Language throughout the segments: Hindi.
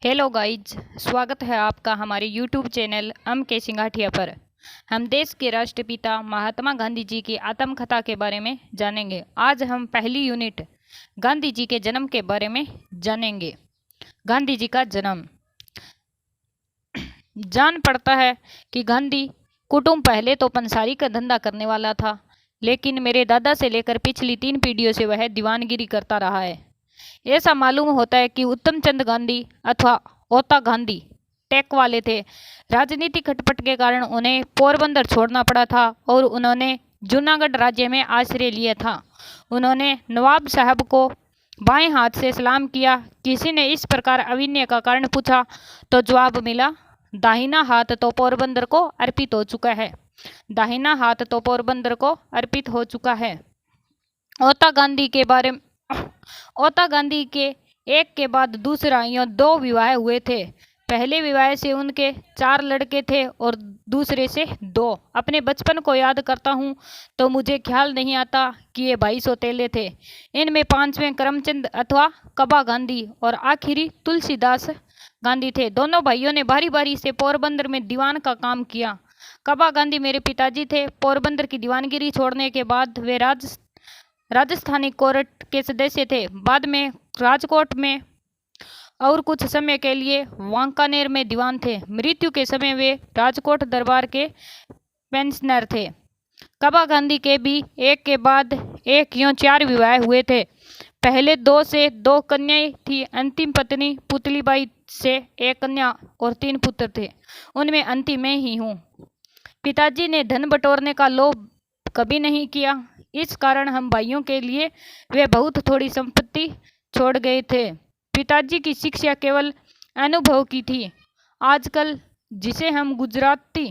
हेलो गाइज, स्वागत है आपका हमारे यूट्यूब चैनल अम के सिंगाठिया पर। हम देश के राष्ट्रपिता महात्मा गांधी जी की आत्मकथा के बारे में जानेंगे। आज हम पहली यूनिट गांधी जी के जन्म के बारे में जानेंगे। गांधी जी का जन्म। जान पड़ता है कि गांधी कुटुंब पहले तो पंसारी का धंधा करने वाला था, लेकिन मेरे दादा से लेकर पिछली 3 पीढ़ियों से वह दीवानगिरी करता रहा है। ऐसा मालूम होता है कि उत्तम चंद गांधी अथवा ओता गांधी टेक वाले थे। राजनीतिक खटपट के कारण उन्हें पोरबंदर छोड़ना पड़ा था और उन्होंने जूनागढ़ राज्य में आश्रय लिया था। उन्होंने नवाब साहब को बाएं हाथ से सलाम किया। किसी ने इस प्रकार अविनय का कारण पूछा तो जवाब मिला, दाहिना हाथ तो पोरबंदर को अर्पित हो चुका है। दाहिना हाथ तो पोरबंदर को अर्पित हो चुका है। ओता गांधी के एक के बाद दूसरा यूं 2 विवाह हुए थे। पहले विवाह से उनके 4 लड़के थे और दूसरे से 2। अपने बचपन को याद करता हूँ तो मुझे ख्याल नहीं आता कि ये 22 सौतेले थे। इनमें 5वें करमचंद अथवा कबा गांधी और आखिरी तुलसीदास गांधी थे। दोनों भाइयों ने बारी बारी से पोरबंदर में दीवान का काम किया। कबा गांधी मेरे पिताजी थे। पोरबंदर की दीवानगिरी छोड़ने के बाद वे राजस्थानी कोर्ट के सदस्य थे। बाद में राजकोट में और कुछ समय के लिए वांकानेर में दीवान थे। मृत्यु के समय वे राजकोट दरबार के पेंशनर थे। कबा गांधी के भी एक के बाद एक यूं 4 विवाह हुए थे। पहले 2 से 2 कन्याएं थी। अंतिम पत्नी पुतलीबाई से 1 कन्या और 3 पुत्र थे। उनमें अंतिम मैं ही हूँ। पिताजी ने धन बटोरने का लोभ कभी नहीं किया। इस कारण हम भाइयों के लिए वे बहुत थोड़ी संपत्ति छोड़ गए थे। पिताजी की शिक्षा केवल अनुभव की थी। आजकल जिसे हम गुजराती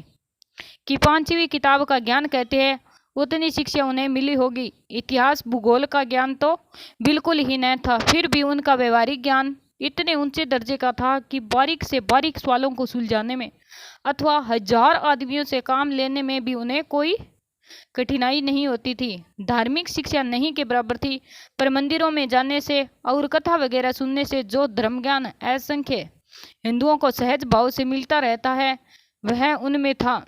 की 5वीं किताब का ज्ञान कहते हैं, उतनी शिक्षा उन्हें मिली होगी। इतिहास भूगोल का ज्ञान तो बिल्कुल ही न था। फिर भी उनका व्यवहारिक ज्ञान इतने ऊंचे दर्जे का था कि बारीक से बारीक सवालों को सुलझाने में अथवा 1000 आदमियों से काम लेने में भी उन्हें कोई कठिनाई नहीं होती थी। धार्मिक शिक्षा नहीं के बराबर थी, पर मंदिरों में जाने से और कथा वगैरह सुनने से जो धर्म ज्ञान असंख्य हिंदुओं को सहज भाव से मिलता रहता है, वह उनमें था।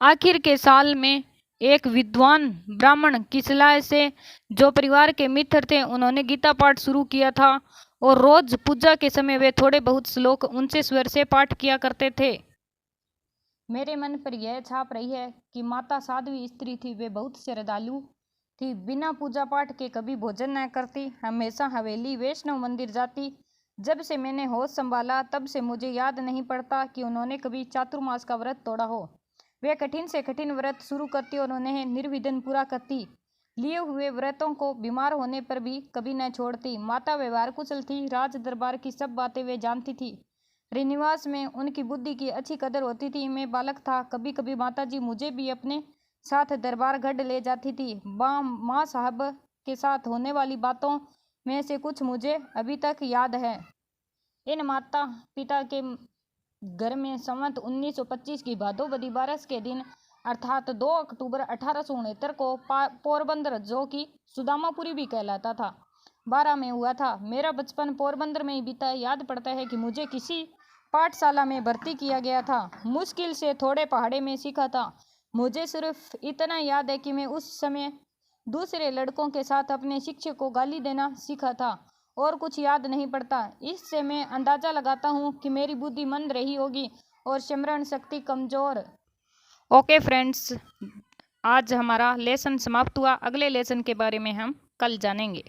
आखिर के साल में एक विद्वान ब्राह्मण की सलाह से, जो परिवार के मित्र थे, उन्होंने गीता पाठ शुरू किया था और रोज पूजा के समय वे थोड़े बहुत श्लोक ऊंचे स्वर से पाठ किया करते थे। मेरे मन पर यह छाप रही है कि माता साध्वी स्त्री थी। वे बहुत श्रद्धालु थी। बिना पूजा पाठ के कभी भोजन न करती। हमेशा हवेली वैष्णव मंदिर जाती। जब से मैंने होश संभाला तब से मुझे याद नहीं पड़ता कि उन्होंने कभी चातुर्मास का व्रत तोड़ा हो। वे कठिन से कठिन व्रत शुरू करती और उन्हें निर्विघ्न पूरा करती। लिए हुए व्रतों को बीमार होने पर भी कभी न छोड़ती। माता व्यवहार कुशल थी। राज दरबार की सब बातें वे जानती थी। श्रीनिवास में उनकी बुद्धि की अच्छी कदर होती थी। मैं बालक था। कभी कभी माताजी मुझे भी अपने साथ दरबार गढ़ ले जाती थी। माँ साहब के साथ होने वाली बातों में से कुछ मुझे अभी तक याद है। इन माता पिता के घर में संवत 1925 की भादोबदी बारस के दिन अर्थात 2 अक्टूबर 1869 को पोरबंदर, जो कि सुदामापुरी भी कहलाता था, 12 में हुआ था। मेरा बचपन पोरबंदर में ही बीता। याद पड़ता है कि मुझे किसी पाठशाला में भर्ती किया गया था। मुश्किल से थोड़े पहाड़े में सीखा था। मुझे सिर्फ इतना याद है कि मैं उस समय दूसरे लड़कों के साथ अपने शिक्षक को गाली देना सीखा था और कुछ याद नहीं पड़ता। इससे मैं अंदाजा लगाता हूँ कि मेरी बुद्धि मंद रही होगी और स्मरण शक्ति कमजोर। ओके फ्रेंड्स, आज हमारा लेसन समाप्त हुआ। अगले लेसन के बारे में हम कल जानेंगे।